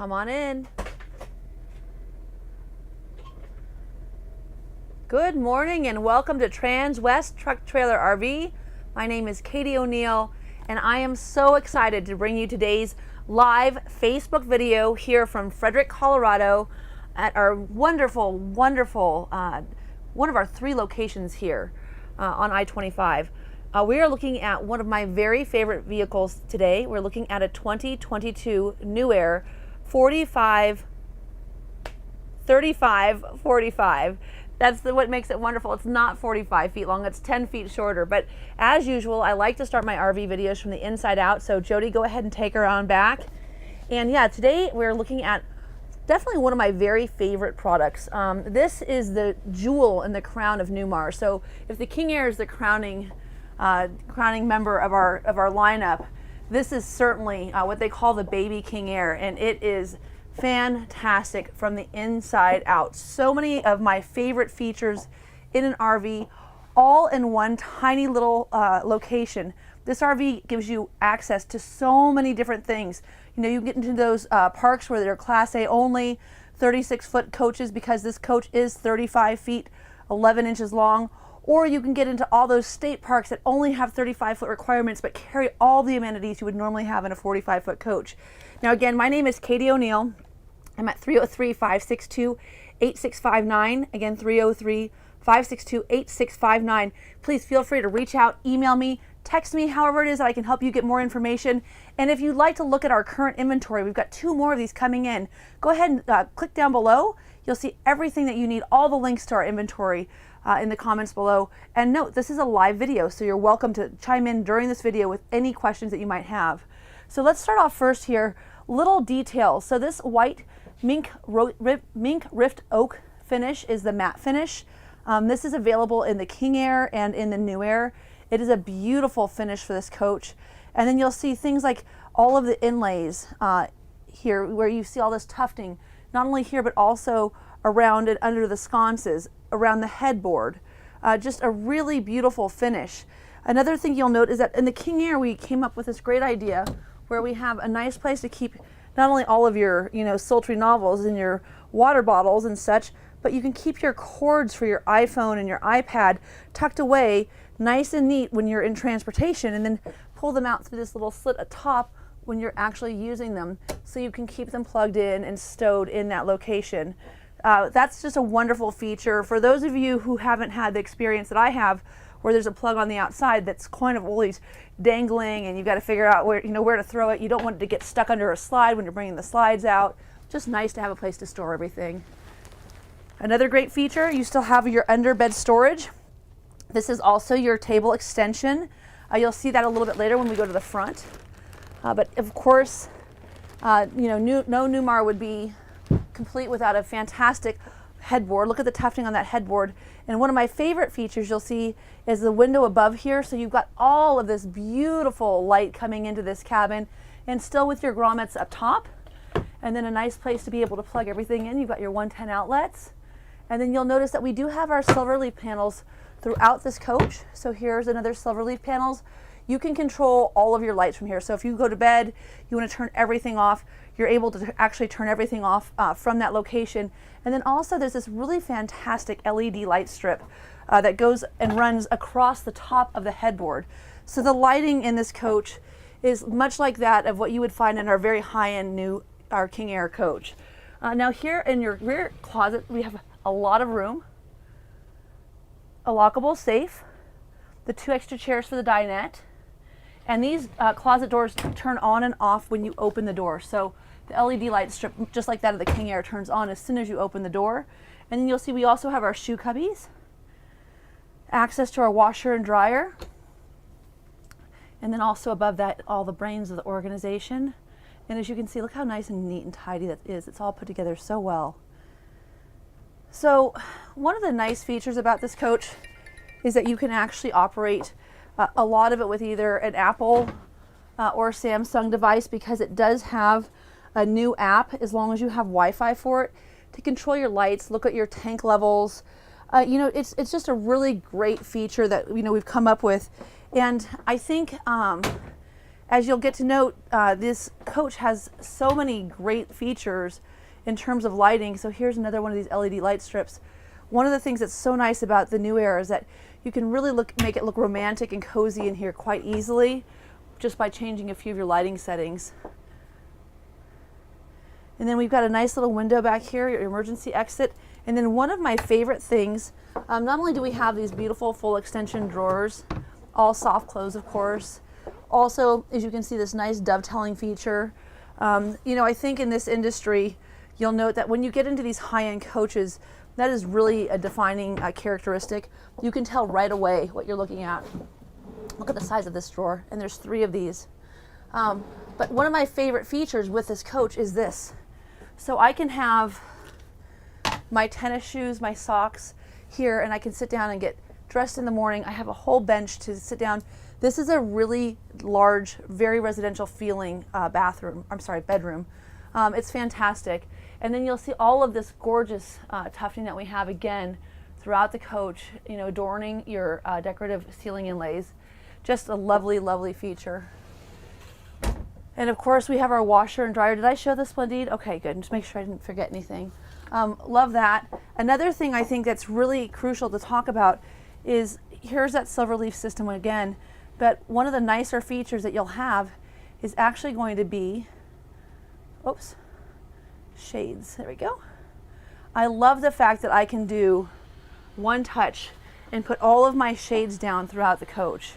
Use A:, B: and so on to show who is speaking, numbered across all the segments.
A: Come on in. Good morning and welcome to Transwest Truck Trailer RV. My name is Katie O'Neill and I am so excited to bring you today's live Facebook video here from Frederick, Colorado at our wonderful, one of our 3 locations here on I-25. We are looking at one of my very favorite vehicles today. We're looking at a 2022 Newmar 3545. That's what makes it wonderful. It's not 45 feet long, it's 10 feet shorter. But as usual, I like to start my RV videos from the inside out. So Jody, go ahead and take her on back. And yeah, today we're looking at definitely one of my very favorite products. This is the jewel in the crown of Newmar. So if the King Aire is the crowning member of our lineup, this is certainly what they call the baby King Aire, and it is fantastic from the inside out. So many of my favorite features in an RV, all in one tiny little location. This RV gives you access to so many different things. You know, you get into those parks where they're Class A only, 36-foot coaches, because this coach is 35 feet, 11 inches long. Or you can get into all those state parks that only have 35-foot requirements but carry all the amenities you would normally have in a 45-foot coach. Now again, my name is Katie O'Neill. I'm at 303-562-8659. Again, 303-562-8659. Please feel free to reach out, email me, text me, however it is that I can help you get more information. And if you'd like to look at our current inventory, we've got 2 more of these coming in. Go ahead and click down below. You'll see everything that you need, all the links to our inventory in the comments below. And note, this is a live video, so you're welcome to chime in during this video with any questions that you might have. So let's start off first here, little details. So this white mink rift oak finish is the matte finish. This is available in the King Aire and in the Newmar. It is a beautiful finish for this coach. And then you'll see things like all of the inlays here, where you see all this tufting, not only here but also around and under the sconces, around the headboard. Just a really beautiful finish. Another thing you'll note is that in the King Aire we came up with this great idea where we have a nice place to keep not only all of your, sultry novels and your water bottles and such, but you can keep your cords for your iPhone and your iPad tucked away nice and neat when you're in transportation, and then pull them out through this little slit atop when you're actually using them, so you can keep them plugged in and stowed in that location. That's just a wonderful feature. For those of you who haven't had the experience that I have, where there's a plug on the outside that's kind of always dangling and you've got to figure out where to throw it. You don't want it to get stuck under a slide when you're bringing the slides out. Just nice to have a place to store everything. Another great feature, you still have your under-bed storage. This is also your table extension. You'll see that a little bit later when we go to the front. But of course, no Newmar would be complete without a fantastic headboard. Look at the tufting on that headboard. And one of my favorite features you'll see is the window above here. So you've got all of this beautiful light coming into this cabin, and still with your grommets up top. And then a nice place to be able to plug everything in. You've got your 110 outlets. And then you'll notice that we do have our silver leaf panels throughout this coach. So here's another silver leaf panels. You can control all of your lights from here. So if you go to bed, you want to turn everything off, you're able to actually turn everything off from that location. And then also there's this really fantastic LED light strip that goes and runs across the top of the headboard. So the lighting in this coach is much like that of what you would find in our very high-end our King Aire coach. Now here in your rear closet, we have a lot of room, a lockable safe, the 2 extra chairs for the dinette, and these closet doors turn on and off when you open the door. So the LED light strip, just like that of the King Aire, turns on as soon as you open the door. And then you'll see we also have our shoe cubbies, access to our washer and dryer, and then also above that, all the brains of the organization. And as you can see, look how nice and neat and tidy that is. It's all put together so well. So one of the nice features about this coach is that you can actually operate a lot of it with either an Apple or Samsung device, because it does have a new app, as long as you have Wi-Fi for it, to control your lights, look at your tank levels. It's just a really great feature that we've come up with. And I think As you'll get to note, this coach has so many great features in terms of lighting. So here's another one of these LED light strips. One of the things that's so nice about the new Aire is that you can really make it look romantic and cozy in here quite easily just by changing a few of your lighting settings. And then we've got a nice little window back here, your emergency exit. And then one of my favorite things, not only do we have these beautiful full extension drawers, all soft close of course, also, as you can see, this nice dovetailing feature. You know, I think in this industry, you'll note that when you get into these high-end coaches, that is really a defining characteristic. You can tell right away what you're looking at. Look at the size of this drawer, and there's 3 of these. But one of my favorite features with this coach is this. So I can have my tennis shoes, my socks here, and I can sit down and get dressed in the morning. I have a whole bench to sit down. This is a really large, very residential feeling bedroom. It's fantastic. And then you'll see all of this gorgeous tufting that we have again throughout the coach, you know, adorning your decorative ceiling inlays. Just a lovely, lovely feature. And of course we have our washer and dryer. Did I show the Splendide? Okay, good. Just make sure I didn't forget anything. Love that. Another thing I think that's really crucial to talk about is here's that silver leaf system again. But one of the nicer features that you'll have is actually going to be, oops, shades. There we go. I love the fact that I can do one touch and put all of my shades down throughout the coach.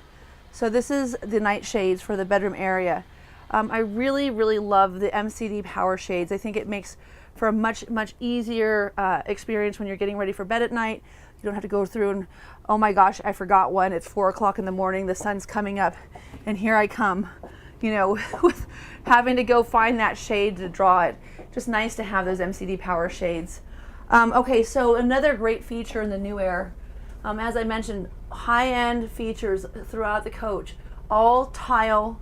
A: So this is the night shades for the bedroom area. I really, really love the MCD power shades. I think it makes for a much, much easier experience when you're getting ready for bed at night. You don't have to go through and, oh my gosh, I forgot one. It's 4 o'clock in the morning, the sun's coming up, and here I come, you know, with having to go find that shade to draw it. Just nice to have those MCD power shades. Okay, so another great feature in the new Aire, as I mentioned, high-end features throughout the coach, all tile,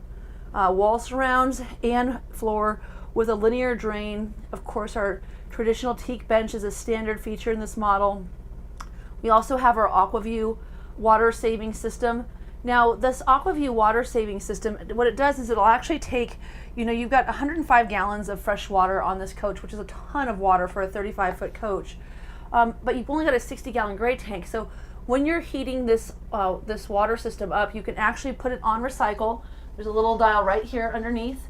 A: wall surrounds and floor with a linear drain. Of course, our traditional teak bench is a standard feature in this model. We also have our AquaView water saving system. Now this AquaView water saving system, what it does is it'll actually take, you know, you've got 105 gallons of fresh water on this coach, which is a ton of water for a 35-foot coach. But you've only got a 60-gallon gray tank. So when you're heating this, this water system up, you can actually put it on recycle. There's a little dial right here underneath.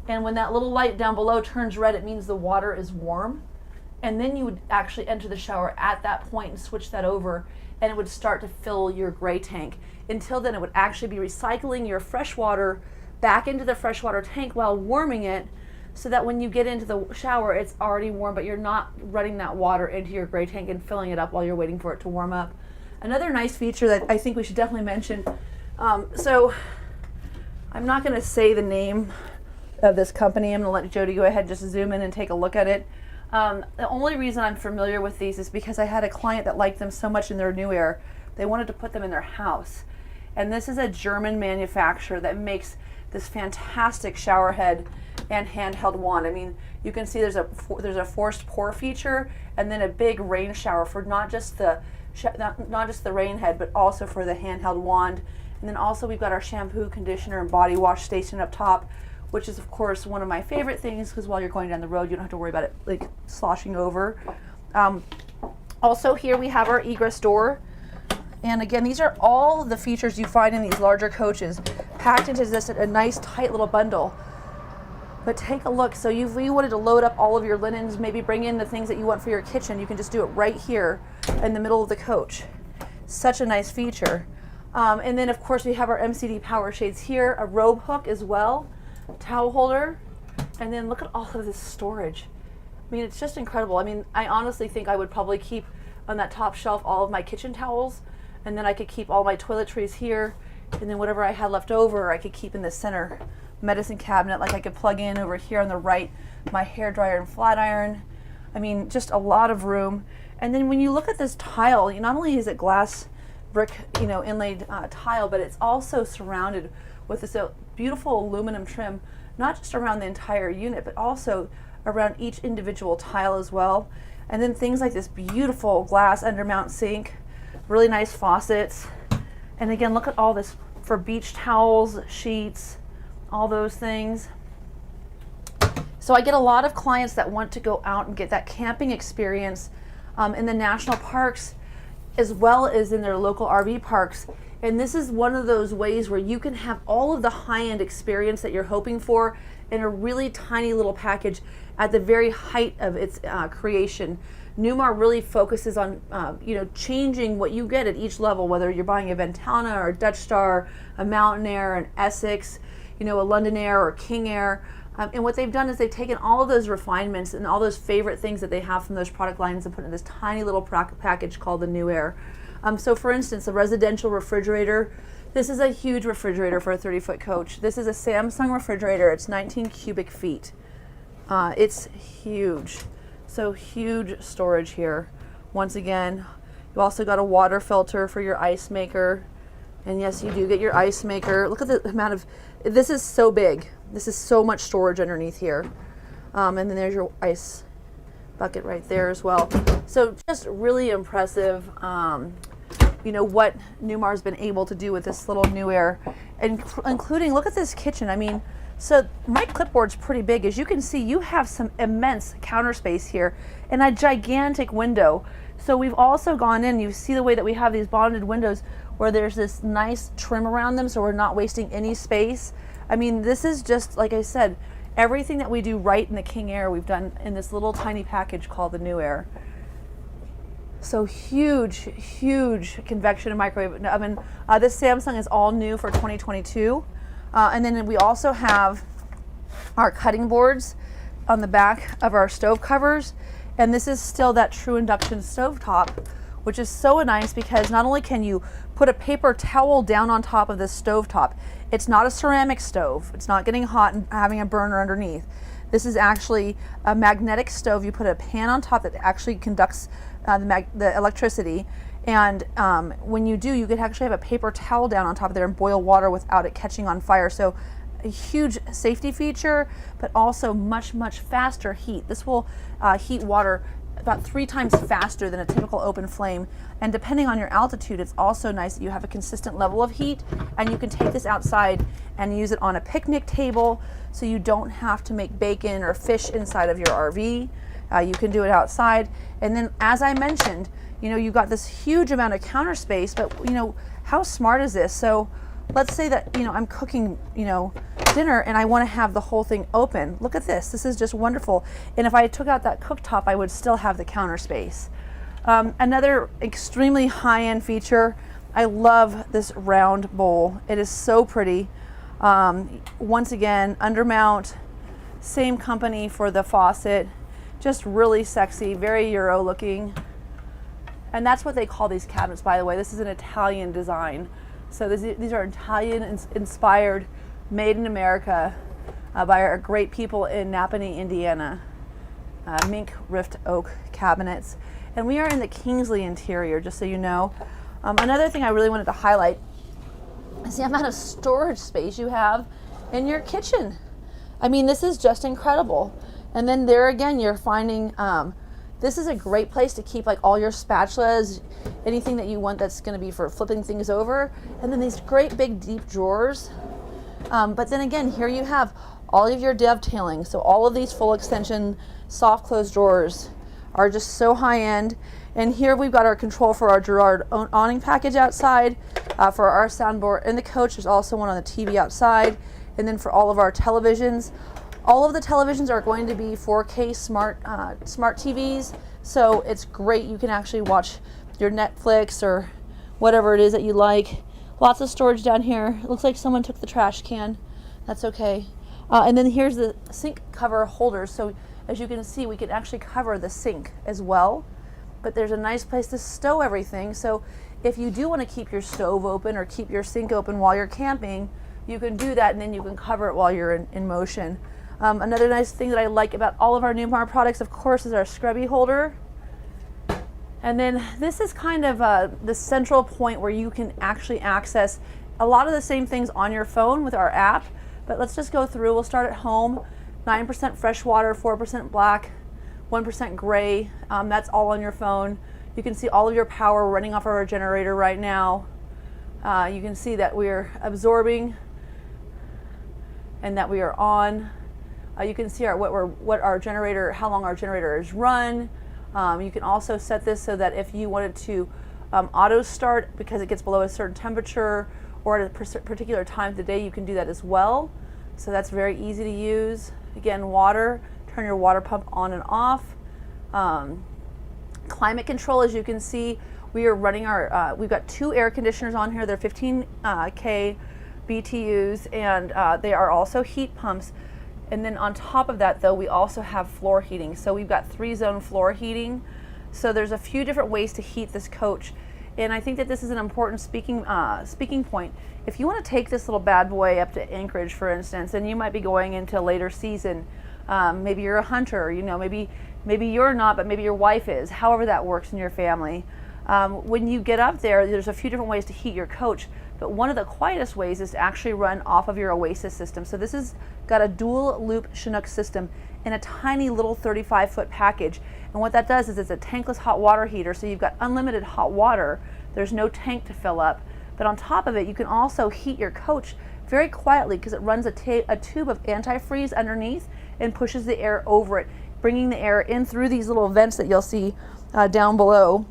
A: And when that little light down below turns red, it means the water is warm. And then you would actually enter the shower at that point and switch that over, and it would start to fill your gray tank. Until then, it would actually be recycling your fresh water back into the freshwater tank while warming it, so that when you get into the shower, it's already warm, but you're not running that water into your gray tank and filling it up while you're waiting for it to warm up. Another nice feature that I think we should definitely mention, so I'm not going to say the name of this company. I'm going to let Jody go ahead and just zoom in and take a look at it. The only reason I'm familiar with these is because I had a client that liked them so much in their new Aire, they wanted to put them in their house. And this is a German manufacturer that makes this fantastic shower head and handheld wand. I mean, you can see there's a forced pour feature, and then a big rain shower for not just the rain head, but also for the handheld wand. And then also we've got our shampoo, conditioner, and body wash station up top, which is of course one of my favorite things, because while you're going down the road, you don't have to worry about it like sloshing over. Also here we have our egress door. And again, these are all the features you find in these larger coaches, packed into this a nice tight little bundle. But take a look. So if you wanted to load up all of your linens, maybe bring in the things that you want for your kitchen, you can just do it right here in the middle of the coach. Such a nice feature. And then of course we have our MCD power shades here, a robe hook as well, towel holder, and then look at all of this storage. I mean, it's just incredible. I mean, I honestly think I would probably keep on that top shelf all of my kitchen towels, and then I could keep all my toiletries here, and then whatever I had left over I could keep in the center medicine cabinet. Like I could plug in over here on the right my hair dryer and flat iron. I mean, just a lot of room. And then when you look at this tile, not only is it glass brick, you know, inlaid tile, but it's also surrounded with this beautiful aluminum trim, not just around the entire unit, but also around each individual tile as well. And then things like this beautiful glass undermount sink, really nice faucets. And again, look at all this for beach towels, sheets, all those things. So I get a lot of clients that want to go out and get that camping experience in the national parks as well as in their local RV parks. And this is one of those ways where you can have all of the high-end experience that you're hoping for in a really tiny little package at the very height of its creation. Newmar really focuses on changing what you get at each level, whether you're buying a Ventana or a Dutch Star, a Mountain Air, an Essex, a London Air or King Air. And what they've done is they've taken all of those refinements and all those favorite things that they have from those product lines and put in this tiny little package called the New Air. So for instance, a residential refrigerator. This is a huge refrigerator for a 30-foot coach. This is a Samsung refrigerator. It's 19 cubic feet. It's huge. So huge storage here. Once again, you also got a water filter for your ice maker. And yes, you do get your ice maker. Look at the amount of, this is so big. This is so much storage underneath here. And then there's your ice bucket right there as well. So just really impressive, what Newmar's been able to do with this little New Air. And including, look at this kitchen. I mean, so my clipboard's pretty big. As you can see, you have some immense counter space here and a gigantic window. So we've also gone in, you see the way that we have these bonded windows where there's this nice trim around them so we're not wasting any space. I mean, this is just, like I said, everything that we do right in the King Air we've done in this little tiny package called the New Air. So huge, huge convection and microwave oven. This Samsung is all new for 2022. And then we also have our cutting boards on the back of our stove covers. And this is still that true induction stovetop, which is so nice because not only can you put a paper towel down on top of this stovetop, it's not a ceramic stove. It's not getting hot and having a burner underneath. This is actually a magnetic stove. You put a pan on top that actually conducts the electricity. And when you do, you can actually have a paper towel down on top of there and boil water without it catching on fire. So a huge safety feature, but also much, much faster heat. This will heat water about 3 times faster than a typical open flame. And depending on your altitude, it's also nice that you have a consistent level of heat, and you can take this outside and use it on a picnic table so you don't have to make bacon or fish inside of your RV. You can do it outside. And then, as I mentioned, you've got this huge amount of counter space, but how smart is this? So let's say that, I'm cooking, dinner and I want to have the whole thing open. Look at this. This is just wonderful. And if I took out that cooktop, I would still have the counter space. Another extremely high-end feature, I love this round bowl. It is so pretty. Once again, undermount, same company for the faucet. Just really sexy, very Euro looking. And that's what they call these cabinets, by the way. This is an Italian design. So these are Italian inspired, made in America by our great people in Napanee, Indiana. Mink rift oak cabinets. And we are in the Kingsley interior, just so you know. Another thing I really wanted to highlight is the amount of storage space you have in your kitchen. I mean, this is just incredible. And then there again, you're finding, this is a great place to keep like all your spatulas, anything that you want that's going to be for flipping things over. And then these great big deep drawers. But then again, here you have all of your dovetailing. So all of these full extension soft close drawers are just so high end. And here we've got our control for our Girard awning package outside, for our soundboard in the coach. There's also one on the TV outside. And then for all of our televisions, all of the televisions are going to be 4K smart TVs. So it's great. You can actually watch your Netflix or whatever it is that you like. Lots of storage down here. It looks like someone took the trash can. That's okay. And then here's the sink cover holders. So as you can see, we can actually cover the sink as well. But there's a nice place to stow everything. So if you do want to keep your stove open or keep your sink open while you're camping, you can do that, and then you can cover it while you're in motion. Another nice thing that I like about all of our Newmar products, of course, is our scrubby holder. And then this is kind of the central point where you can actually access a lot of the same things on your phone with our app. But let's just go through. We'll start at home. 9% fresh water, 4% black, 1% gray. That's all on your phone. You can see all of your power running off of our generator right now. You can see that we're absorbing and that we are on. You can see what our generator, how long our generator is run. You can also set this so that if you wanted to auto start because it gets below a certain temperature or at a particular time of the day, you can do that as well. So that's very easy to use. Again, water, turn your water pump on and off. Climate control, as you can see, we are running we've got 2 air conditioners on here. They're 15K BTUs, and they are also heat pumps. And then on top of that, though, we also have floor heating. So we've got 3-zone floor heating. So there's a few different ways to heat this coach. And I think that this is an important speaking point. If you want to take this little bad boy up to Anchorage, for instance, and you might be going into a later season, maybe you're a hunter, maybe you're not, but maybe your wife is, however that works in your family. When you get up there, there's a few different ways to heat your coach, but one of the quietest ways is to actually run off of your Oasis system. So this has got a dual loop Chinook system in a tiny little 35-foot package. And what that does is it's a tankless hot water heater, so you've got unlimited hot water. There's no tank to fill up. But on top of it, you can also heat your coach very quietly because it runs a tube of antifreeze underneath and pushes the air over it, bringing the air in through these little vents that you'll see down below.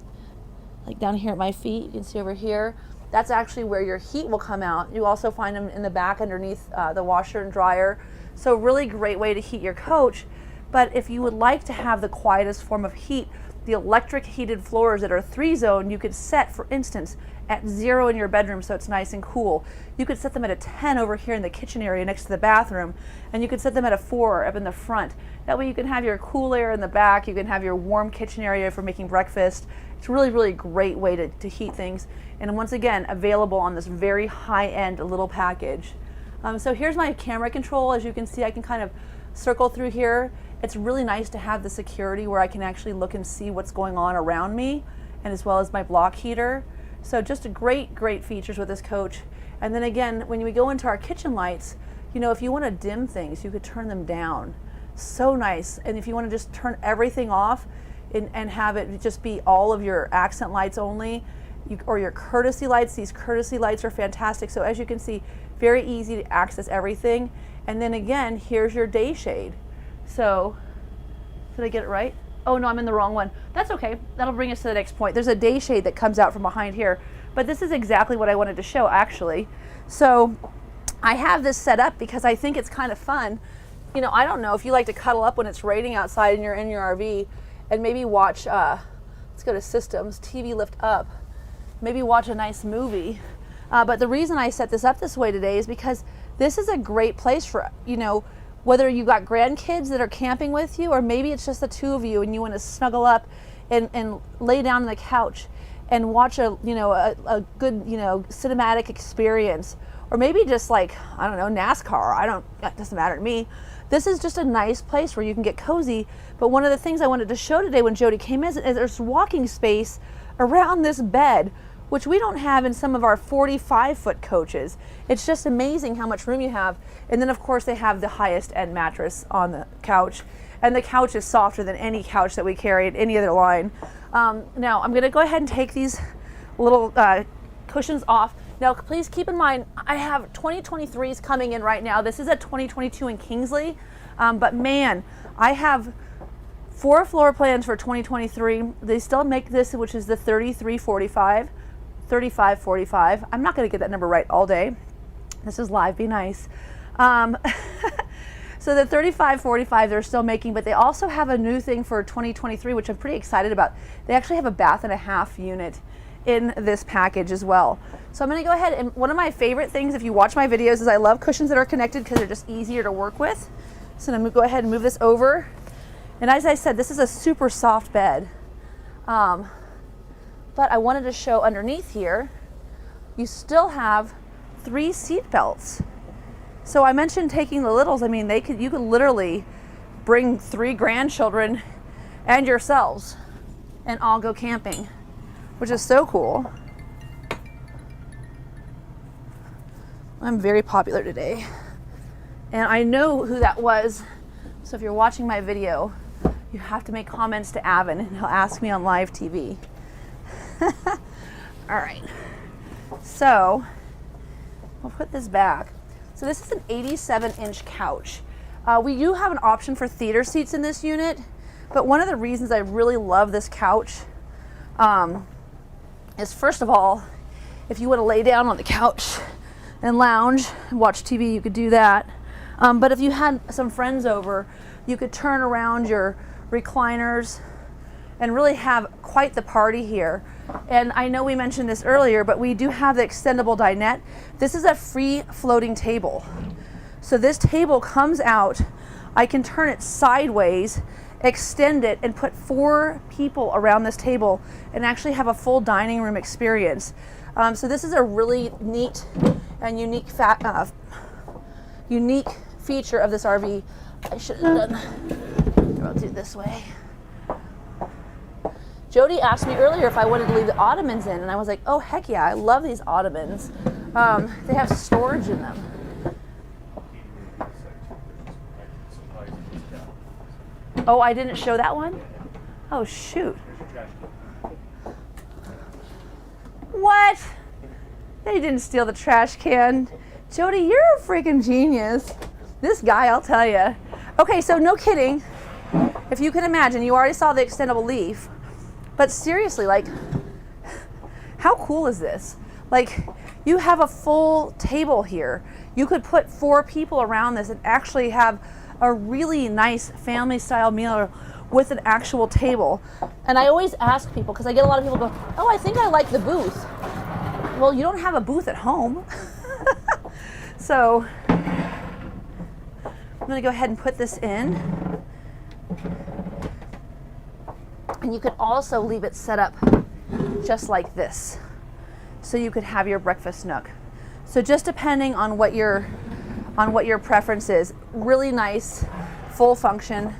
A: Like down here at my feet, you can see over here. That's actually where your heat will come out. You also find them in the back underneath the washer and dryer. So really great way to heat your coach. But if you would like to have the quietest form of heat, the electric heated floors that are 3-zone, you could set, for instance, at 0 in your bedroom so it's nice and cool. You could set them at a 10 over here in the kitchen area next to the bathroom, and you could set them at a 4 up in the front. That way you can have your cool air in the back, you can have your warm kitchen area for making breakfast. It's a really, really great way to heat things. And once again, available on this very high-end little package. So here's my camera control. As you can see, I can kind of circle through here. It's really nice to have the security where I can actually look and see what's going on around me, and as well as my block heater. So just a great, great features with this coach. And then again, when we go into our kitchen lights, if you want to dim things, you could turn them down. So nice. And if you want to just turn everything off and have it just be all of your accent lights only, or your courtesy lights, these courtesy lights are fantastic. So as you can see, very easy to access everything. And then again, here's your day shade. So, did I get it right? Oh no, I'm in the wrong one. That's okay. That'll bring us to the next point. There's a day shade that comes out from behind here, but this is exactly what I wanted to show actually. So I have this set up because I think it's kind of fun. I don't know if you like to cuddle up when it's raining outside and you're in your RV and maybe watch, let's go to systems, TV lift up, maybe watch a nice movie. But the reason I set this up this way today is because this is a great place for, whether you got grandkids that are camping with you, or maybe it's just the two of you and you want to snuggle up and lay down on the couch and watch a good, cinematic experience. Or maybe just like, I don't know, NASCAR. It doesn't matter to me. This is just a nice place where you can get cozy. But one of the things I wanted to show today when Jody came in is there's walking space around this bed, which we don't have in some of our 45-foot coaches. It's just amazing how much room you have. And then of course they have the highest end mattress on the couch. And the couch is softer than any couch that we carry at any other line. Now I'm gonna go ahead and take these little cushions off. Now please keep in mind, I have 2023s coming in right now. This is a 2022 in Kingsley, but man, I have 4 floor plans for 2023. They still make this, which is the 3345. 3545. I'm not going to get that number right all day. This is live, be nice. So the 3545 they're still making, but they also have a new thing for 2023, which I'm pretty excited about. They actually have a bath and a half unit in this package as well. So I'm going to go ahead, and one of my favorite things, if you watch my videos, is I love cushions that are connected because they're just easier to work with. So I'm going to go ahead and move this over. And as I said, this is a super soft bed. But I wanted to show underneath here, you still have 3 seat belts. So I mentioned taking the littles. I mean, you could literally bring 3 grandchildren and yourselves and all go camping, which is so cool. I'm very popular today. And I know who that was. So if you're watching my video, you have to make comments to Avon and he'll ask me on live TV. All right, so we'll put this back. So this is an 87-inch couch. We do have an option for theater seats in this unit, but one of the reasons I really love this couch is, first of all, if you want to lay down on the couch and lounge and watch TV, you could do that. But if you had some friends over, you could turn around your recliners and really have quite the party here. And I know we mentioned this earlier, but we do have the extendable dinette. This is a free floating table. So this table comes out, I can turn it sideways, extend it, and put 4 people around this table and actually have a full dining room experience. So this is a really neat and unique feature of this RV. I should have done, I'll do it this way. Jody asked me earlier if I wanted to leave the ottomans in, and I was like, oh heck yeah, I love these ottomans. They have storage in them. Oh, I didn't show that one? Oh shoot. What? They didn't steal the trash can. Jody, you're a freaking genius. This guy, I'll tell you. Okay, so no kidding. If you can imagine, you already saw the extendable leaf. But seriously, like, how cool is this? Like, you have a full table here. You could put 4 people around this and actually have a really nice family style meal with an actual table. And I always ask people, because I get a lot of people go, oh, I think I like the booth. Well, you don't have a booth at home. So I'm gonna go ahead and put this in. And you could also leave it set up just like this. So you could have your breakfast nook. So just depending on what your preference is, really nice, full function.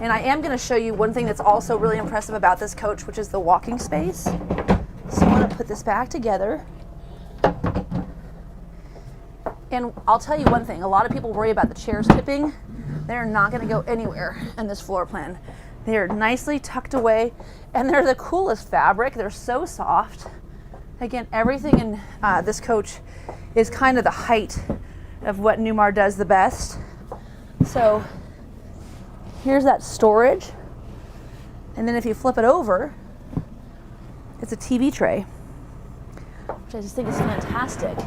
A: And I am gonna show you one thing that's also really impressive about this coach, which is the walking space. So I'm gonna put this back together. And I'll tell you one thing, a lot of people worry about the chairs tipping. They're not gonna go anywhere in this floor plan. They're nicely tucked away, and they're the coolest fabric. They're so soft. Again, everything in this coach is kind of the height of what Newmar does the best. So here's that storage. And then if you flip it over, it's a TV tray, which I just think is fantastic.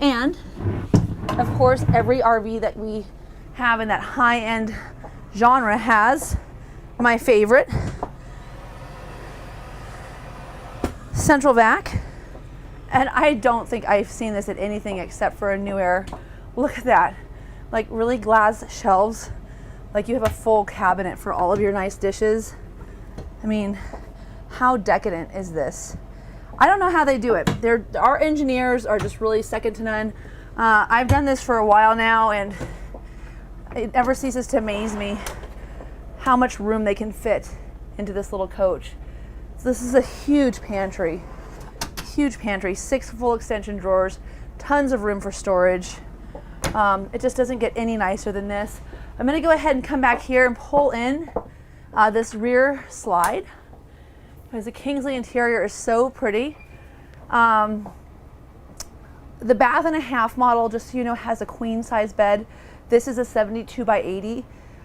A: And of course, every RV that we have in that high-end genre has my favorite, central vac. And I don't think I've seen this at anything except for a Aire. Look at that, like really glass shelves, like you have a full cabinet for all of your nice dishes. I mean, how decadent is this? I don't know how they do it. Our engineers are just really second to none. I've done this for a while now, and it never ceases to amaze me how much room they can fit into this little coach. So this is a huge pantry, 6 full extension drawers, tons of room for storage. It just doesn't get any nicer than this. I'm gonna go ahead and come back here and pull in this rear slide, because the Kingsley interior is so pretty. The bath and a half model, just so you know, has a queen size bed. This is a 72 by 80.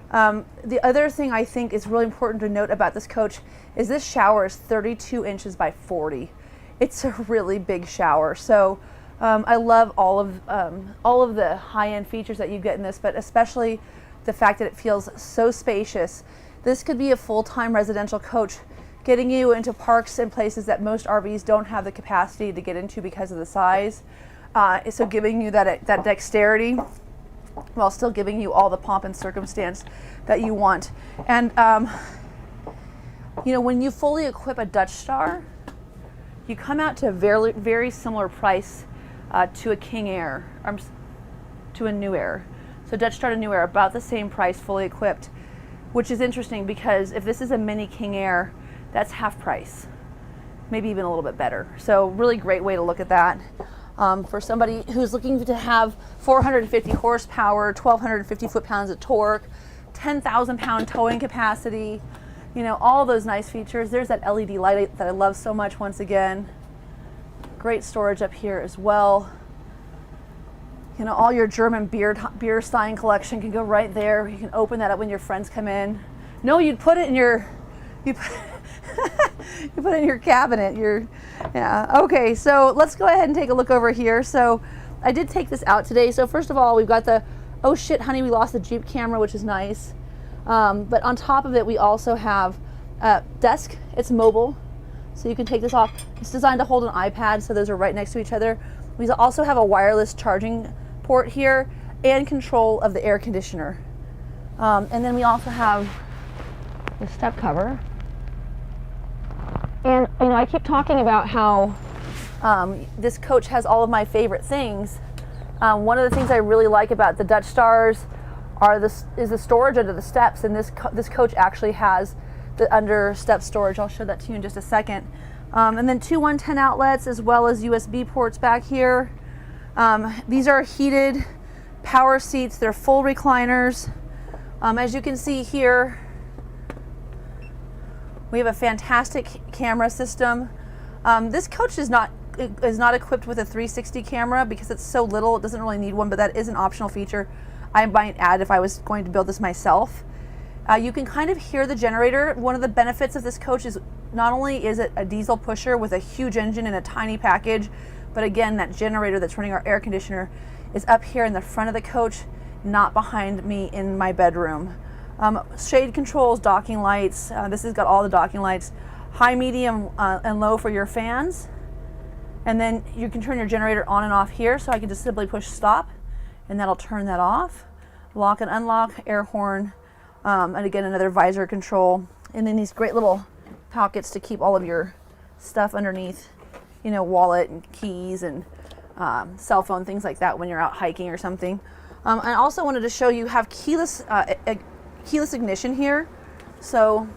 A: The other thing I think is really important to note about this coach is this shower is 32 inches by 40. It's a really big shower. So I love all of the high-end features that you get in this, but especially the fact that it feels so spacious. This could be a full-time residential coach, getting you into parks and places that most RVs don't have the capacity to get into because of the size. So giving you that dexterity while still giving you all the pomp and circumstance that you want. And you know, when you fully equip a Dutch Star, you come out to a very, very similar price to a King Aire, to a Newmar. So Dutch Star to Newmar, about the same price fully equipped, which is interesting because if this is a mini King Aire, that's half price, maybe even a little bit better. So really great way to look at that. For somebody who's looking to have 450 horsepower, 1,250 foot-pounds of torque, 10,000 pound towing capacity, you know, all those nice features. There's that LED light that I love so much once again. Great storage up here as well. You know, all your German beer Stein collection can go right there. You can open that up when your friends come in. No, you'd put it in your, you put it in your cabinet. Yeah. Okay, so let's go ahead and take a look over here. So I did take this out today. So first of all, we've got the, oh shit, honey, we lost the Jeep camera, which is nice. But on top of it, we also have a desk. It's mobile, so you can take this off. It's designed to hold an iPad, so those are right next to each other. We also have a wireless charging port here and control of the air conditioner. And then we also have the step cover. And you know, I keep talking about how this coach has all of my favorite things. One of the things I really like about the Dutch Stars is the storage under the steps, and this coach actually has the under step storage. I'll show that to you in just a second. And then two 110 outlets as well as USB ports back here. These are heated power seats. They're full recliners. As you can see here, we have a fantastic camera system. This coach is not equipped with a 360 camera because it's so little. It doesn't really need one, but that is an optional feature I might add if I was going to build this myself. You can kind of hear the generator. One of the benefits of this coach is not only is it a diesel pusher with a huge engine and a tiny package, but again, that generator that's running our air conditioner is up here in the front of the coach, not behind me in my bedroom. Shade controls, docking lights. This has got all the docking lights, high, medium, and low for your fans. And then you can turn your generator on and off here, so I can just simply push stop, and that'll turn that off. Lock and unlock, air horn, and again, another visor control. And then these great little pockets to keep all of your stuff underneath, you know, wallet and keys and cell phone, things like that when you're out hiking or something. I also wanted to show you have keyless ignition here. So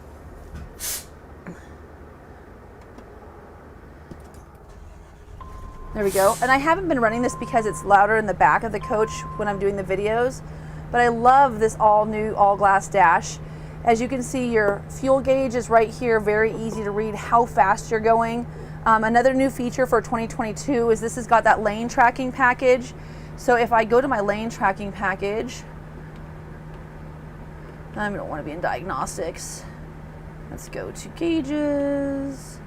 A: there we go. And I haven't been running this because it's louder in the back of the coach when I'm doing the videos, but I love this all new all glass dash. As you can see, your fuel gauge is right here, very easy to read how fast you're going. Another new feature for 2022 is this has got that lane tracking package. So if I go to my lane tracking package, I don't want to be in diagnostics. Let's go to gauges,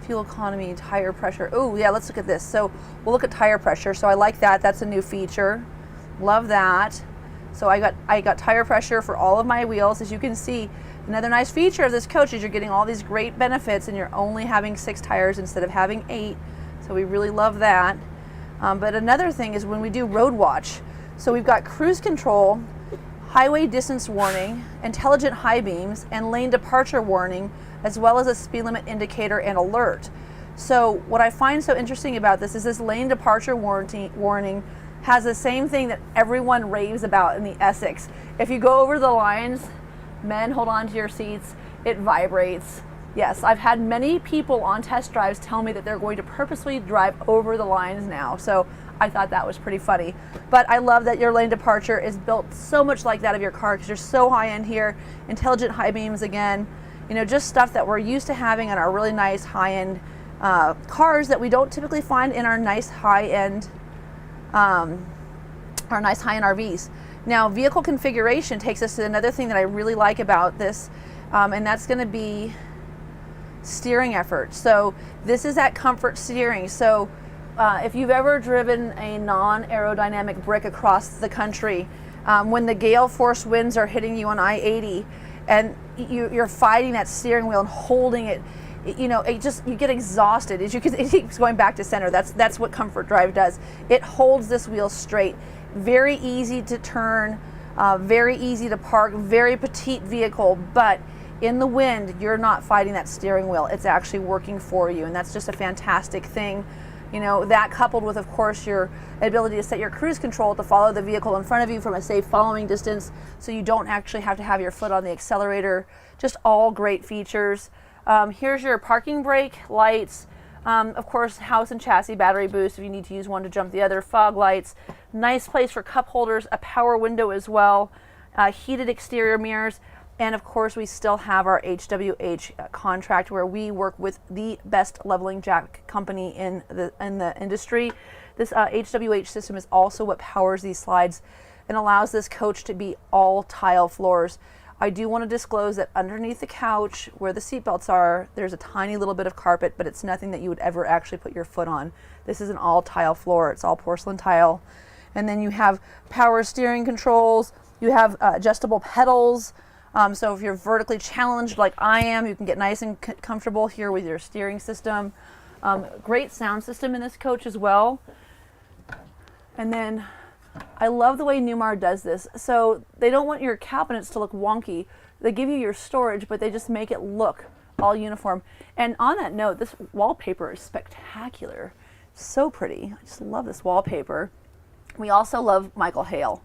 A: fuel economy, tire pressure. Oh yeah, let's look at this. So we'll look at tire pressure. So I like that. That's a new feature. Love that. So I got tire pressure for all of my wheels. As you can see, another nice feature of this coach is you're getting all these great benefits and you're only having 6 tires instead of having 8. So we really love that. But another thing is when we do road watch. So we've got cruise control, highway distance warning, intelligent high beams, and lane departure warning, as well as a speed limit indicator and alert. So what I find so interesting about this is this lane departure warning has the same thing that everyone raves about in the Essex. If you go over the lines, men, hold on to your seats, it vibrates. Yes, I've had many people on test drives tell me that they're going to purposely drive over the lines now. So I thought that was pretty funny. But I love that your lane departure is built so much like that of your car because you're so high end here. Intelligent high beams again, you know, just stuff that we're used to having on our really nice high end cars that we don't typically find in our nice high end RVs. Now, vehicle configuration takes us to another thing that I really like about this, and that's going to be steering effort. So this is that comfort steering. So if you've ever driven a non-aerodynamic brick across the country, when the gale force winds are hitting you on I-80 and you're fighting that steering wheel and holding it, you know, you get exhausted. As you can, it keeps going back to center. That's what Comfort Drive does. It holds this wheel straight. Very easy to turn, very easy to park, very petite vehicle, but in the wind, you're not fighting that steering wheel. It's actually working for you, and that's just a fantastic thing. You know, that coupled with, of course, your ability to set your cruise control to follow the vehicle in front of you from a safe following distance, so you don't actually have to have your foot on the accelerator. Just all great features. Here's your parking brake lights. Of course, house and chassis battery boost if you need to use one to jump the other. Fog lights. Nice place for cup holders. A power window as well. Heated exterior mirrors. And of course, we still have our HWH contract where we work with the best leveling jack company in the industry. This HWH system is also what powers these slides and allows this coach to be all tile floors. I do want to disclose that underneath the couch where the seat belts are, there's a tiny little bit of carpet, but it's nothing that you would ever actually put your foot on. This is an all tile floor. It's all porcelain tile. And then you have power steering controls. You have adjustable pedals. So if you're vertically challenged like I am, you can get nice and comfortable here with your steering system. Great sound system in this coach as well. And then I love the way Newmar does this. So they don't want your cabinets to look wonky. They give you your storage, but they just make it look all uniform. And on that note, this wallpaper is spectacular. So pretty. I just love this wallpaper. We also love Michael Hale.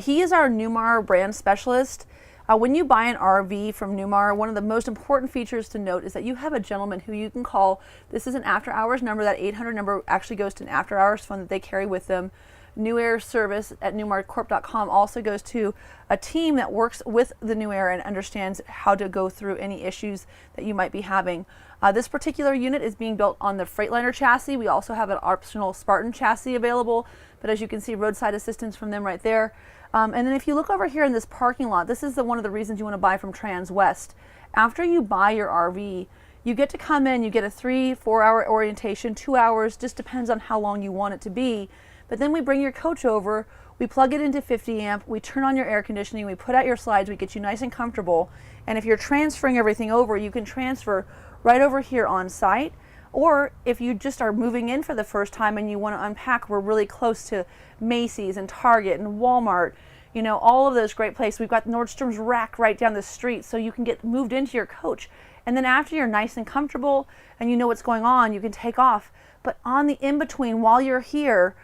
A: He is our Newmar brand specialist. When you buy an RV from Newmar, one of the most important features to note is that you have a gentleman who you can call. This is an after hours number. That 800 number actually goes to an after hours phone that they carry with them. Newmar service at newmarcorp.com also goes to a team that works with the Aire and understands how to go through any issues that you might be having. This particular unit is being built on the Freightliner chassis. We also have an optional Spartan chassis available, but as you can see, roadside assistance from them right there. And then if you look over here in this parking lot, this is one of the reasons you want to buy from Transwest. After you buy your RV, you get to come in, you get a 3-4 hour orientation, 2 hours, just depends on how long you want it to be. But then we bring your coach over, we plug it into 50 amp, we turn on your air conditioning, we put out your slides, we get you nice and comfortable. And if you're transferring everything over, you can transfer right over here on site. Or if you just are moving in for the first time and you want to unpack, we're really close to Macy's and Target and Walmart, you know, all of those great places. We've got Nordstrom's Rack right down the street, so you can get moved into your coach. And then after you're nice and comfortable and you know what's going on, you can take off. But on the in-between, while you're here,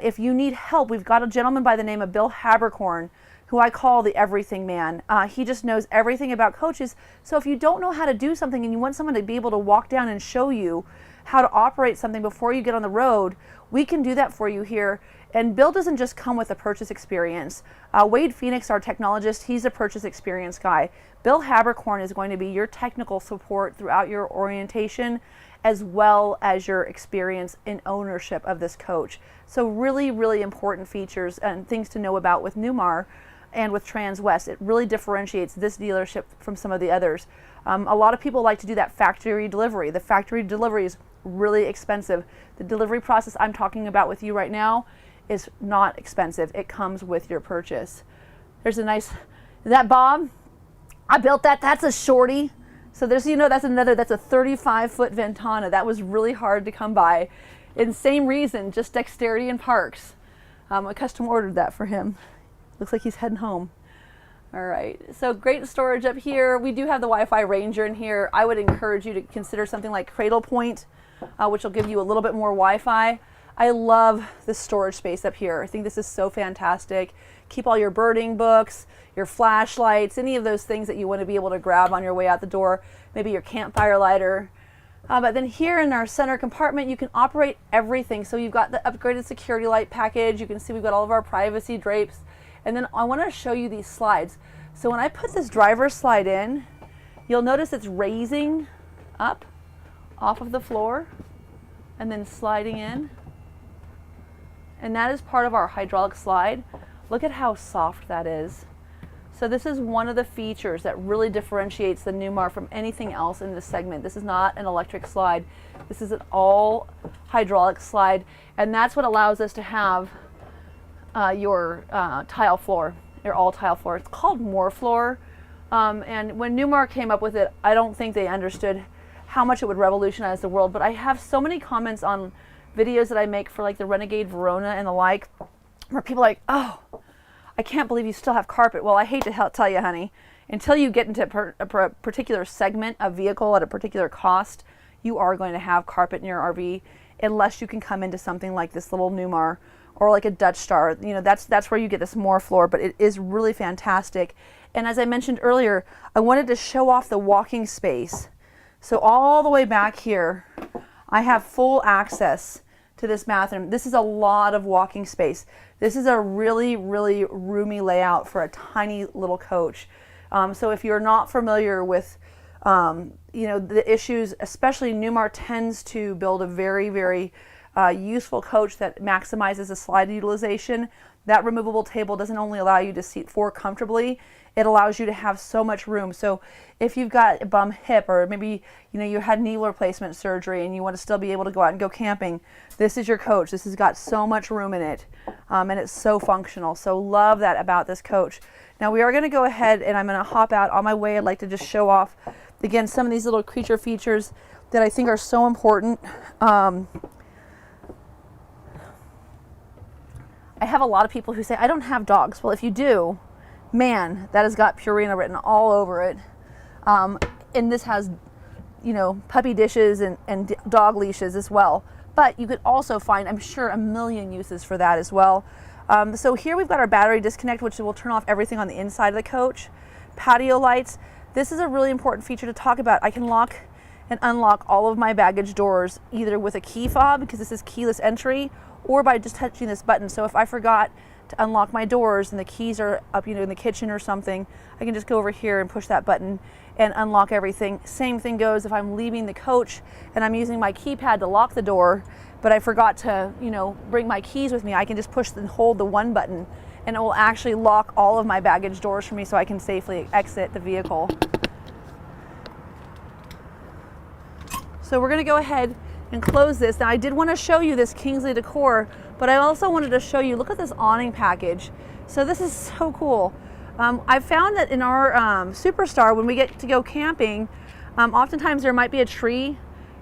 A: if you need help, we've got a gentleman by the name of Bill Habercorn, who I call the everything man. He just knows everything about coaches. So if you don't know how to do something and you want someone to be able to walk down and show you how to operate something before you get on the road, we can do that for you here. And Bill doesn't just come with a purchase experience. Wade Phoenix, our technologist, he's a purchase experience guy. Bill Habercorn is going to be your technical support throughout your orientation, as well as your experience in ownership of this coach. So really, really important features and things to know about with Newmar and with Transwest. It really differentiates this dealership from some of the others. A lot of people like to do that factory delivery. The factory delivery is really expensive. The delivery process I'm talking about with you right now is not expensive. It comes with your purchase. There's a nice, is that Bob? I built that, that's a shorty. So there's, you know, that's a 35-foot Ventana. That was really hard to come by. And same reason, just dexterity in parks. I custom ordered that for him. Looks like he's heading home. All right, so great storage up here. We do have the Wi-Fi Ranger in here. I would encourage you to consider something like Cradle Point, which will give you a little bit more Wi-Fi. I love the storage space up here. I think this is so fantastic. Keep all your birding books, your flashlights, any of those things that you want to be able to grab on your way out the door, maybe your campfire lighter. But then here in our center compartment, you can operate everything. So you've got the upgraded security light package. You can see we've got all of our privacy drapes. And then I want to show you these slides. So when I put this driver's slide in, you'll notice it's raising up off of the floor and then sliding in. And that is part of our hydraulic slide. Look at how soft that is. So this is one of the features that really differentiates the Newmar from anything else in this segment. This is not an electric slide. This is an all hydraulic slide, and that's what allows us to have your tile floor, your all tile floor. It's called More Floor, and when Newmar came up with it, I don't think they understood how much it would revolutionize the world, but I have so many comments on videos that I make for like the Renegade Verona and the like, where people are like, oh, I can't believe you still have carpet. Well, I hate to tell you, honey, until you get into a particular segment of vehicle at a particular cost, you are going to have carpet in your RV, unless you can come into something like this little Newmar or like a Dutch Star. You know, that's where you get this More Floor, but it is really fantastic. And as I mentioned earlier, I wanted to show off the walking space. So all the way back here, I have full access to this bathroom. This is a lot of walking space. This is a really, really roomy layout for a tiny little coach. So if you're not familiar with, you know, the issues, especially Newmar tends to build a very, very useful coach that maximizes the slide utilization. That removable table doesn't only allow you to seat 4 comfortably, it allows you to have so much room. So if you've got a bum hip, or maybe you had knee replacement surgery and you want to still be able to go out and go camping, this is your coach. This has got so much room in it, and it's so functional. So love that about this coach. Now we are going to go ahead and I'm going to hop out. On my way, I'd like to just show off again some of these little creature features that I think are so important. I have a lot of people who say, I don't have dogs. Well, if you do, man, that has got Purina written all over it. And this has, puppy dishes and dog leashes as well. But you could also find, I'm sure, a million uses for that as well. So here we've got our battery disconnect, which will turn off everything on the inside of the coach. Patio lights. This is a really important feature to talk about. I can lock and unlock all of my baggage doors either with a key fob, because this is keyless entry, or by just touching this button. So if I forgot to unlock my doors and the keys are up, in the kitchen or something, I can just go over here and push that button and unlock everything. Same thing goes if I'm leaving the coach and I'm using my keypad to lock the door, but I forgot to, bring my keys with me. I can just push and hold the one button and it will actually lock all of my baggage doors for me so I can safely exit the vehicle. So we're gonna go ahead and close this. Now I did want to show you this Kingsley decor, but I also wanted to show you, look at this awning package. So this is so cool. I've found that in our Superstar, when we get to go camping, oftentimes there might be a tree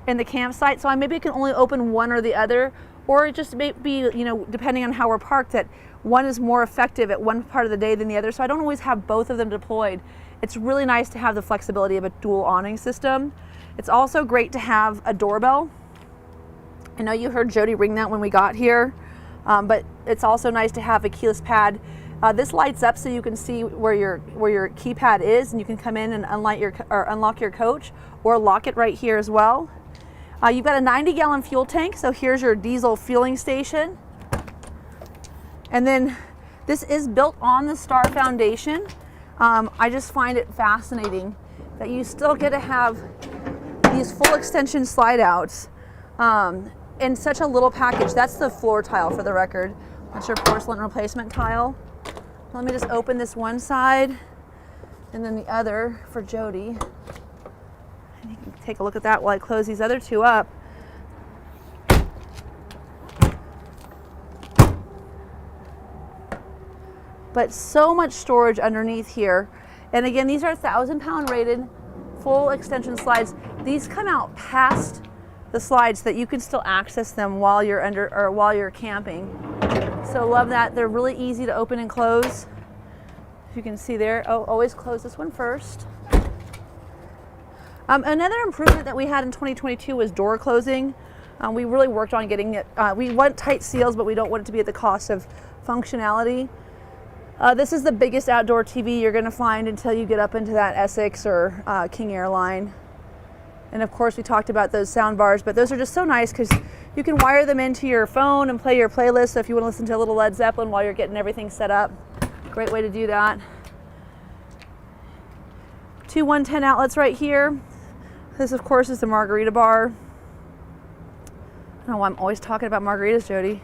A: in the campsite, so I maybe can only open one or the other, or it just may be, depending on how we're parked, that one is more effective at one part of the day than the other, so I don't always have both of them deployed. It's really nice to have the flexibility of a dual awning system. It's also great to have a doorbell. I know you heard Jody ring that when we got here, but it's also nice to have a keyless pad. This lights up so you can see where your keypad is, and you can come in and unlock your coach, or lock it right here as well. You've got a 90-gallon fuel tank, so here's your diesel fueling station. And then this is built on the Star Foundation. I just find it fascinating that you still get to have these full extension slide outs in such a little package. That's the floor tile, for the record. That's your porcelain replacement tile. Let me just open this one side and then the other for Jody. And you can take a look at that while I close these other two up. But so much storage underneath here. And again, these are 1,000-pound rated full extension slides. These come out past the slides so that you can still access them while you're camping. So love that. They're really easy to open and close. You can see there. Oh, always close this one first. Another improvement that we had in 2022 was door closing. We really worked on getting it. We want tight seals, but we don't want it to be at the cost of functionality. This is the biggest outdoor TV you're going to find until you get up into that Essex or King Airline. And of course we talked about those sound bars, but those are just so nice because you can wire them into your phone and play your playlist. So if you want to listen to a little Led Zeppelin while you're getting everything set up, great way to do that. Two 110 outlets right here. This of course is the margarita bar. Oh, I'm always talking about margaritas, Jody.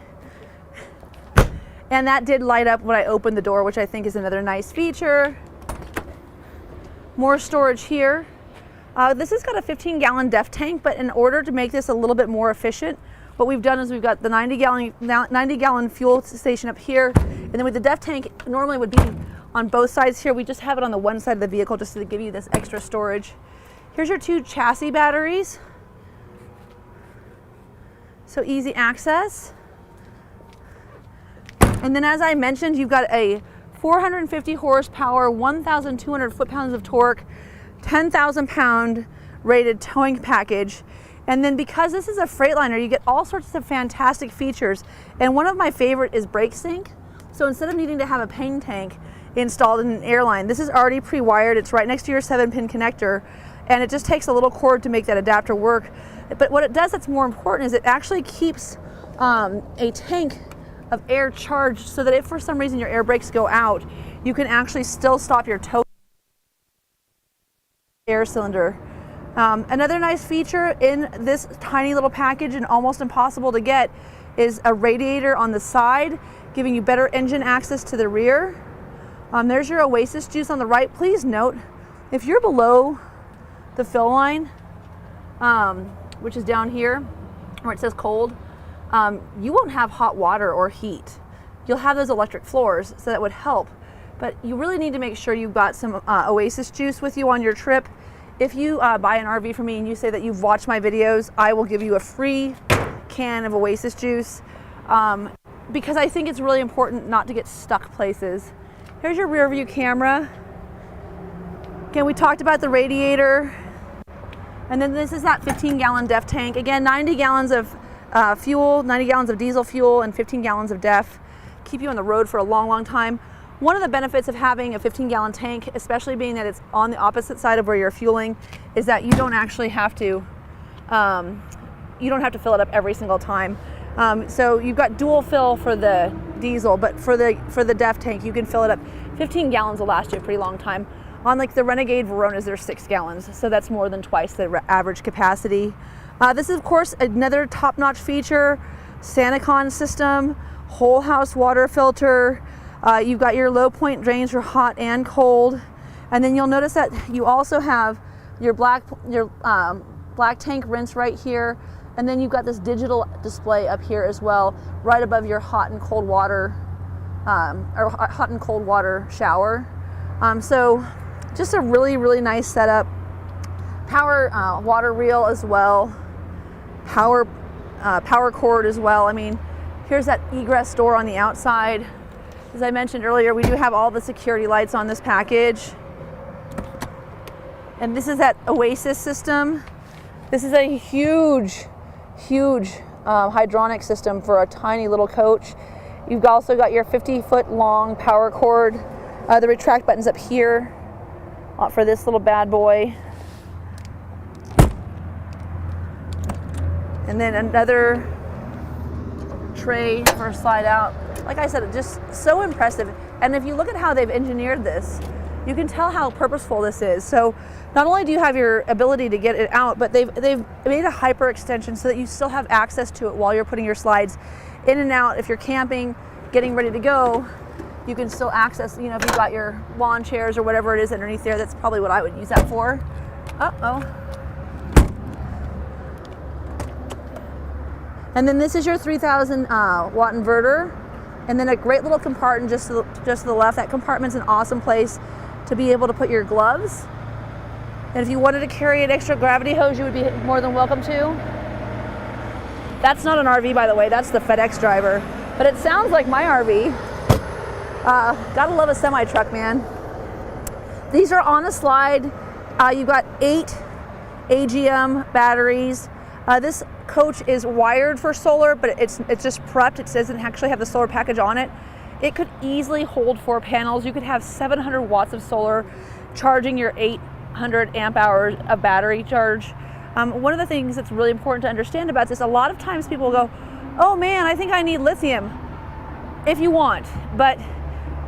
A: And that did light up when I opened the door, which I think is another nice feature. More storage here. This has got a 15-gallon DEF tank, but in order to make this a little bit more efficient, what we've done is we've got the 90-gallon fuel station up here, and then with the DEF tank, normally would be on both sides here. We just have it on the one side of the vehicle just to give you this extra storage. Here's your two chassis batteries. So easy access. And then as I mentioned, you've got a 450 horsepower, 1,200 foot-pounds of torque, 10,000 pound rated towing package. And then because this is a Freightliner, you get all sorts of fantastic features. And one of my favorite is brake sync. So instead of needing to have a pain tank installed in an airline, this is already pre-wired. It's right next to your 7-pin connector. And it just takes a little cord to make that adapter work. But what it does that's more important is it actually keeps a tank of air charged so that if for some reason your air brakes go out, you can actually still stop your tow air cylinder. Another nice feature in this tiny little package and almost impossible to get is a radiator on the side, giving you better engine access to the rear. There's your Oasis juice on the right. Please note, if you're below the fill line, which is down here where it says cold, you won't have hot water or heat. You'll have those electric floors, so that would help. But you really need to make sure you've got some Oasis juice with you on your trip. If you buy an RV from me and you say that you've watched my videos, I will give you a free can of Oasis juice, because I think it's really important not to get stuck places. Here's your rear view camera. Again, we talked about the radiator. And then this is that 15-gallon DEF tank. Again, 90 gallons of fuel, 90 gallons of diesel fuel, and 15 gallons of DEF. Keep you on the road for a long, long time. One of the benefits of having a 15-gallon tank, especially being that it's on the opposite side of where you're fueling, is that you don't actually have to, fill it up every single time. So you've got dual fill for the diesel, but for the DEF tank, you can fill it up. 15 gallons will last you a pretty long time. On like the Renegade Veronas, there's 6 gallons, so that's more than twice the average capacity. This is, of course, another top-notch feature, SaniCon system, whole house water filter. You've got your low point drains for hot and cold. And then you'll notice that you also have your black tank rinse right here. And then you've got this digital display up here as well, right above your hot and cold water, hot and cold water shower. So just a really, really nice setup. Power water reel as well. Power cord as well. I mean, here's that egress door on the outside. As I mentioned earlier, we do have all the security lights on this package. And this is that Oasis system. This is a huge hydronic system for a tiny little coach. You've also got your 50-foot long power cord. The retract button's up here for this little bad boy. And then another tray for a slide out. Like I said, just so impressive. And if you look at how they've engineered this, you can tell how purposeful this is. So not only do you have your ability to get it out, but they've made a hyper extension so that you still have access to it while you're putting your slides in and out. If you're camping, getting ready to go, you can still access, if you've got your lawn chairs or whatever it is underneath there, that's probably what I would use that for. Uh-oh. And then this is your 3,000 watt inverter. And then a great little compartment just to the left. That compartment's an awesome place to be able to put your gloves. And if you wanted to carry an extra gravity hose, you would be more than welcome to. That's not an RV, by the way, that's the FedEx driver. But it sounds like my RV. Gotta love a semi-truck, man. These are on a slide. You've got 8 AGM batteries. This coach is wired for solar, but it's just prepped. It doesn't actually have the solar package on it. It could easily hold 4 panels. You could have 700 watts of solar charging your 800 amp hours of battery charge. One of the things that's really important to understand about this, a lot of times people go, oh man, I think I need lithium. If you want, but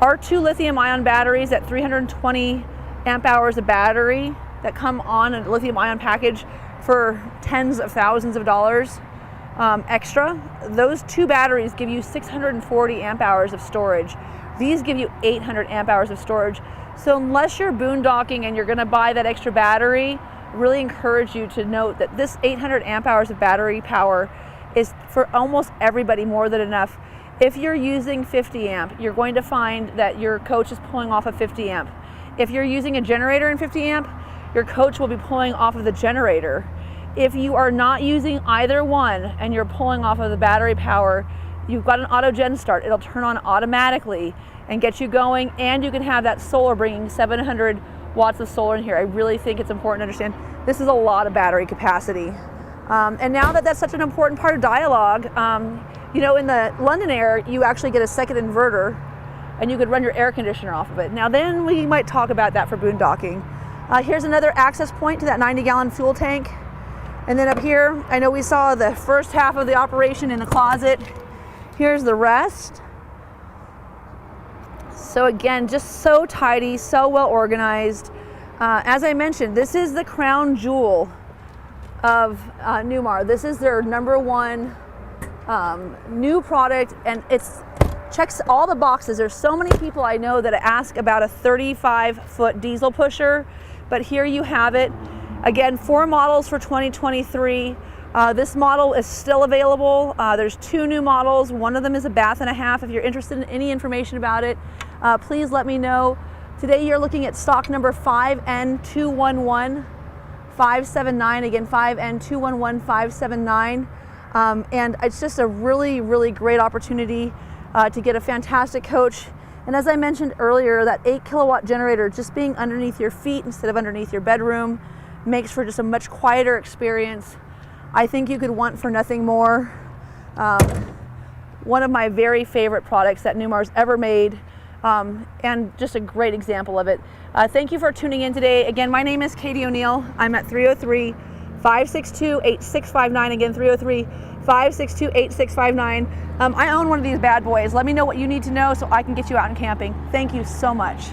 A: our 2 lithium ion batteries at 320 amp hours of battery that come on a lithium ion package for tens of thousands of dollars extra, those 2 batteries give you 640 amp hours of storage. These give you 800 amp hours of storage. So unless you're boondocking and you're gonna buy that extra battery, I really encourage you to note that this 800 amp hours of battery power is for almost everybody more than enough. If you're using 50 amp, you're going to find that your coach is pulling off of 50 amp. If you're using a generator in 50 amp, your coach will be pulling off of the generator. If you are not using either one and you're pulling off of the battery power, you've got an auto gen start. It'll turn on automatically and get you going, and you can have that solar bringing 700 watts of solar in here. I really think it's important to understand this is a lot of battery capacity. And now that that's such an important part of dialogue, in the London Aire, you actually get a second inverter and you could run your air conditioner off of it. Now then we might talk about that for boondocking. Here's another access point to that 90-gallon fuel tank. And then up here, I know we saw the first half of the operation in the closet. Here's the rest. So again, just so tidy, so well organized. As I mentioned, this is the crown jewel of Newmar. This is their #1 new product, and it's checks all the boxes. There's so many people I know that ask about a 35-foot diesel pusher, but here you have it. Again, 4 models for 2023. This model is still available. There's 2 new models. One of them is a bath and a half. If you're interested in any information about it, please let me know. Today you're looking at stock number 5N211579. Again, 5N211579. And it's just a really, really great opportunity to get a fantastic coach. And as I mentioned earlier, that 8-kilowatt generator just being underneath your feet instead of underneath your bedroom makes for just a much quieter experience. I think you could want for nothing more. One of my very favorite products that Newmar's ever made, and just a great example of it. Thank you for tuning in today. Again, my name is Katie O'Neill. I'm at 303-562-8659. Again, 303-562-8659. I own one of these bad boys. Let me know what you need to know so I can get you out and camping. Thank you so much.